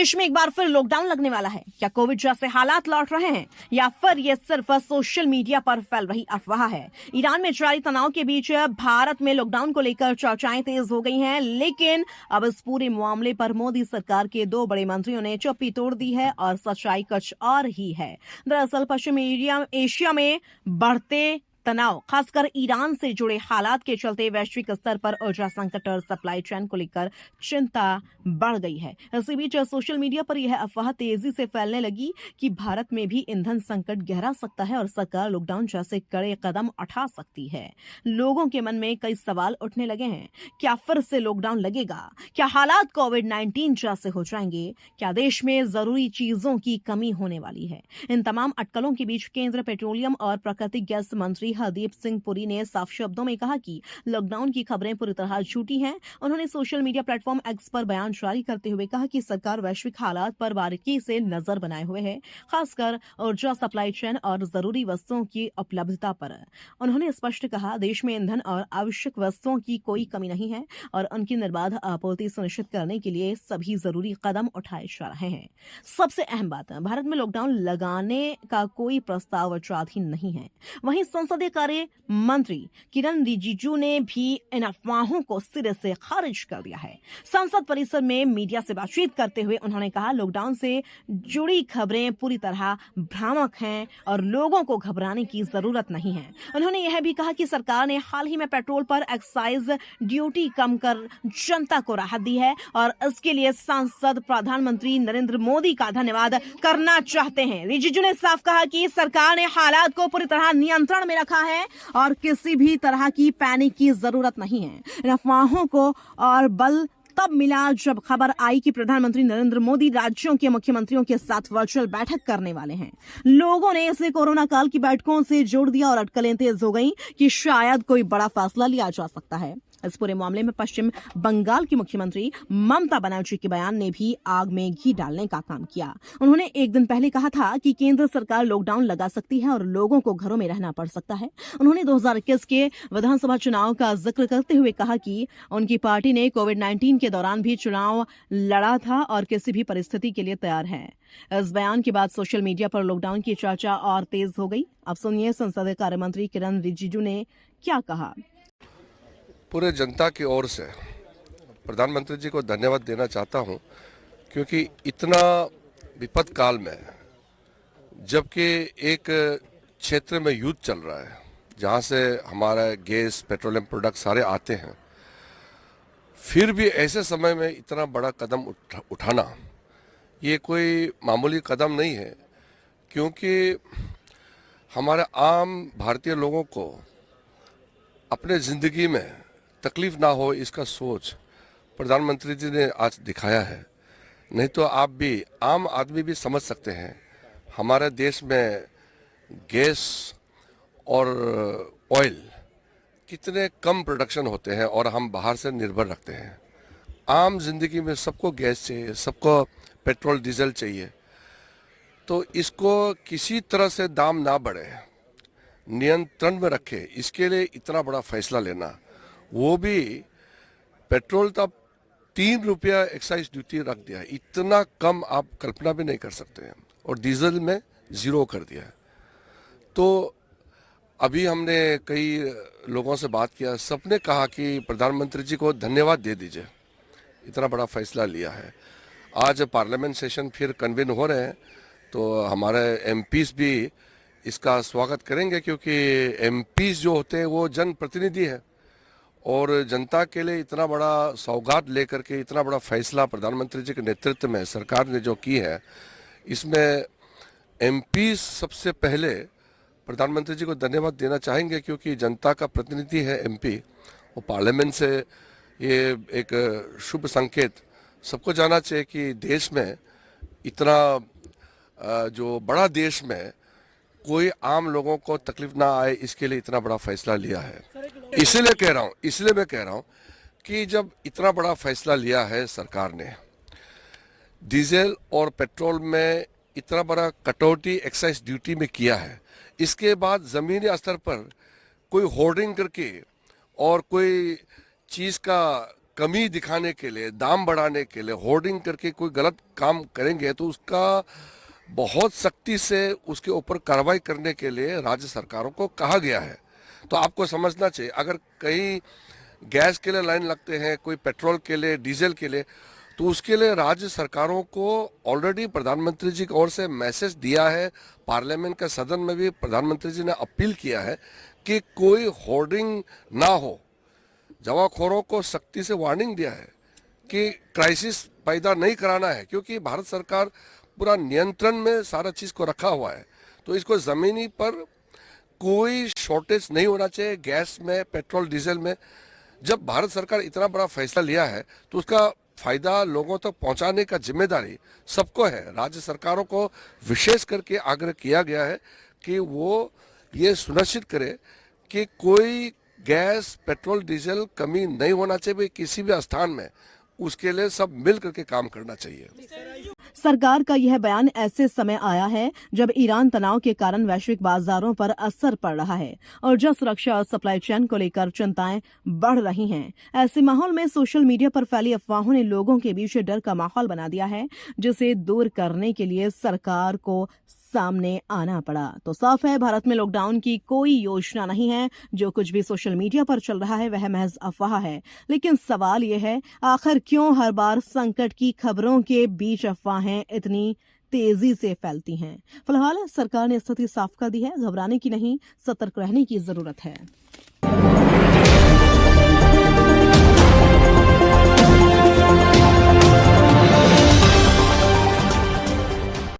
देश में एक बार फिर लॉकडाउन लगने वाला है? क्या कोविड जैसे हालात लौट रहे हैं या फिर ये सिर्फ सोशल मीडिया पर फैल रही अफवाह है? ईरान में जारी तनाव के बीच भारत में लॉकडाउन को लेकर चर्चाएं तेज हो गई हैं, लेकिन अब इस पूरे मामले पर मोदी सरकार के दो बड़े मंत्रियों ने चुप्पी तोड़ दी है और सच्चाई कुछ और ही है। दरअसल पश्चिमी एशिया में बढ़ते तनाव, खासकर ईरान से जुड़े हालात के चलते वैश्विक स्तर पर ऊर्जा संकट और सप्लाई चेन को लेकर चिंता बढ़ गई है। इसी बीच सोशल मीडिया पर यह अफवाह तेजी से फैलने लगी कि भारत में भी ईंधन संकट गहरा सकता है और सरकार लॉकडाउन जैसे कड़े कदम उठा सकती है। लोगों के मन में कई सवाल उठने लगे हैं। क्या फिर से लॉकडाउन लगेगा? क्या हालात कोविड-19 जैसे हो जाएंगे? क्या देश में जरूरी चीजों की कमी होने वाली है? इन तमाम अटकलों के बीच केंद्रीय पेट्रोलियम और प्राकृतिक गैस मंत्री हरदीप सिंह पुरी ने साफ शब्दों में कहा कि लॉकडाउन की खबरें पूरी तरह झूठी हैं। उन्होंने सोशल मीडिया प्लेटफॉर्म एक्स पर बयान जारी करते हुए कहा कि सरकार वैश्विक हालात पर बारीकी से नजर बनाए हुए है, खासकर ऊर्जा सप्लाई चेन और जरूरी वस्तुओं की उपलब्धता पर। उन्होंने स्पष्ट कहा, देश में ईंधन और आवश्यक वस्तुओं की कोई कमी नहीं है और उनकी निर्बाध आपूर्ति सुनिश्चित करने के लिए सभी जरूरी कदम उठाए जा रहे हैं। सबसे अहम बात, भारत में लॉकडाउन लगाने का कोई प्रस्ताव विचाराधीन नहीं है। वहीं संसदीय कार्य मंत्री किरण रिजिजू ने भी इन अफवाहों को सिरे से खारिज कर दिया है। संसद परिसर में मीडिया से बातचीत करते हुए उन्होंने कहा, लॉकडाउन से जुड़ी खबरें पूरी तरह भ्रामक हैं और लोगों को घबराने की जरूरत नहीं है। उन्होंने यह भी कहा कि सरकार ने हाल ही में पेट्रोल पर एक्साइज ड्यूटी कम कर जनता को राहत दी है और इसके लिए सांसद प्रधानमंत्री नरेंद्र मोदी का धन्यवाद करना चाहते हैं। रिजिजू ने साफ कहा कि सरकार ने हालात को पूरी तरह नियंत्रण में रखा है और किसी भी तरह की पैनिक की जरूरत नहीं है। इन अफवाहों को और बल तब मिला जब खबर आई कि प्रधानमंत्री नरेंद्र मोदी राज्यों के मुख्यमंत्रियों के साथ वर्चुअल बैठक करने वाले हैं। लोगों ने इसे कोरोना काल की बैठकों से जोड़ दिया और अटकलें तेज हो गई कि शायद कोई बड़ा फैसला लिया जा सकता है। इस पूरे मामले में पश्चिम बंगाल की मुख्यमंत्री ममता बनर्जी के बयान ने भी आग में घी डालने का काम किया। उन्होंने एक दिन पहले कहा था कि केंद्र सरकार लॉकडाउन लगा सकती है और लोगों को घरों में रहना पड़ सकता है। उन्होंने 2021 के विधानसभा चुनाव का जिक्र करते हुए कहा कि उनकी पार्टी ने कोविड-19 के दौरान भी चुनाव लड़ा था और किसी भी परिस्थिति के लिए तैयार है। इस बयान के बाद सोशल मीडिया पर लॉकडाउन की चर्चा और तेज हो गई। अब सुनिए संसदीय कार्य मंत्री किरण रिजिजू ने क्या कहा। पूरे जनता की ओर से प्रधानमंत्री जी को धन्यवाद देना चाहता हूं, क्योंकि इतना विपद काल में, जबकि एक क्षेत्र में युद्ध चल रहा है जहां से हमारा गैस पेट्रोलियम प्रोडक्ट सारे आते हैं, फिर भी ऐसे समय में इतना बड़ा कदम उठाना ये कोई मामूली कदम नहीं है। क्योंकि हमारे आम भारतीय लोगों को अपने ज़िंदगी में तकलीफ ना हो, इसका सोच प्रधानमंत्री जी ने आज दिखाया है। नहीं तो आप भी, आम आदमी भी समझ सकते हैं, हमारे देश में गैस और ऑयल कितने कम प्रोडक्शन होते हैं और हम बाहर से निर्भर रखते हैं। आम जिंदगी में सबको गैस चाहिए, सबको पेट्रोल डीजल चाहिए, तो इसको किसी तरह से दाम ना बढ़े, नियंत्रण में रखे, इसके लिए इतना बड़ा फैसला लेना, वो भी पेट्रोल तब 3 रुपया एक्साइज ड्यूटी रख दिया है, इतना कम आप कल्पना भी नहीं कर सकते हैं, और डीजल में 0 कर दिया है। तो अभी हमने कई लोगों से बात किया, सबने कहा कि प्रधानमंत्री जी को धन्यवाद दे दीजिए, इतना बड़ा फैसला लिया है। आज पार्लियामेंट सेशन फिर कन्वेन हो रहे हैं, तो हमारे एमपीज भी इसका स्वागत करेंगे, क्योंकि एमपीज जो होते हैं वो जनप्रतिनिधि है और जनता के लिए इतना बड़ा सौगात लेकर के इतना बड़ा फैसला प्रधानमंत्री जी के नेतृत्व में सरकार ने जो की है, इसमें एमपी सबसे पहले प्रधानमंत्री जी को धन्यवाद देना चाहेंगे, क्योंकि जनता का प्रतिनिधि है एमपी। वो पार्लियामेंट से ये एक शुभ संकेत सबको जाना चाहिए कि देश में इतना जो बड़ा देश में कोई आम लोगों को तकलीफ ना आए, इसके लिए इतना बड़ा फैसला लिया है। इसलिए मैं कह रहा हूं कि जब इतना बड़ा फैसला लिया है सरकार ने, डीजल और पेट्रोल में इतना बड़ा कटौती एक्साइज ड्यूटी में किया है, इसके बाद जमीनी स्तर पर कोई होर्डिंग करके और कोई चीज का कमी दिखाने के लिए, दाम बढ़ाने के लिए, होर्डिंग करके कोई गलत काम करेंगे तो उसका बहुत सख्ती से उसके ऊपर कार्रवाई करने के लिए राज्य सरकारों को कहा गया है। तो आपको समझना चाहिए, अगर कहीं गैस के लिए लाइन लगते हैं, कोई पेट्रोल के लिए, डीजल के लिए, तो उसके लिए राज्य सरकारों को ऑलरेडी प्रधानमंत्री जी की ओर से मैसेज दिया है। पार्लियामेंट के सदन में भी प्रधानमंत्री जी ने अपील किया है कि कोई होर्डिंग ना हो। जमाखोरों को सख्ती से वार्निंग दिया है कि क्राइसिस पैदा नहीं कराना है, क्योंकि भारत सरकार पूरा नियंत्रण में सारा चीज को रखा हुआ है। तो इसको जमीनी पर कोई शॉर्टेज नहीं होना चाहिए, गैस में, पेट्रोल डीजल में। जब भारत सरकार इतना बड़ा फैसला लिया है तो उसका फायदा लोगों तक पहुंचाने का जिम्मेदारी सबको है। राज्य सरकारों को विशेष करके आग्रह किया गया है कि वो ये सुनिश्चित करे कि कोई गैस, पेट्रोल, डीजल कमी नहीं होना चाहिए किसी भी स्थान में। उसके लिए सब मिल करके काम करना चाहिए। सरकार का यह बयान ऐसे समय आया है जब ईरान तनाव के कारण वैश्विक बाजारों पर असर पड़ रहा है और जल सुरक्षा और सप्लाई चेन को लेकर चिंताएं बढ़ रही हैं। ऐसे माहौल में सोशल मीडिया पर फैली अफवाहों ने लोगों के बीच डर का माहौल बना दिया है, जिसे दूर करने के लिए सरकार को सामने आना पड़ा। तो साफ है, भारत में लॉकडाउन की कोई योजना नहीं है। जो कुछ भी सोशल मीडिया पर चल रहा है वह महज अफवाह है। लेकिन सवाल यह है, आखिर क्यों हर बार संकट की खबरों के बीच अफवाहें इतनी तेजी से फैलती हैं? फिलहाल सरकार ने स्थिति साफ कर दी है, घबराने की नहीं, सतर्क रहने की जरूरत है।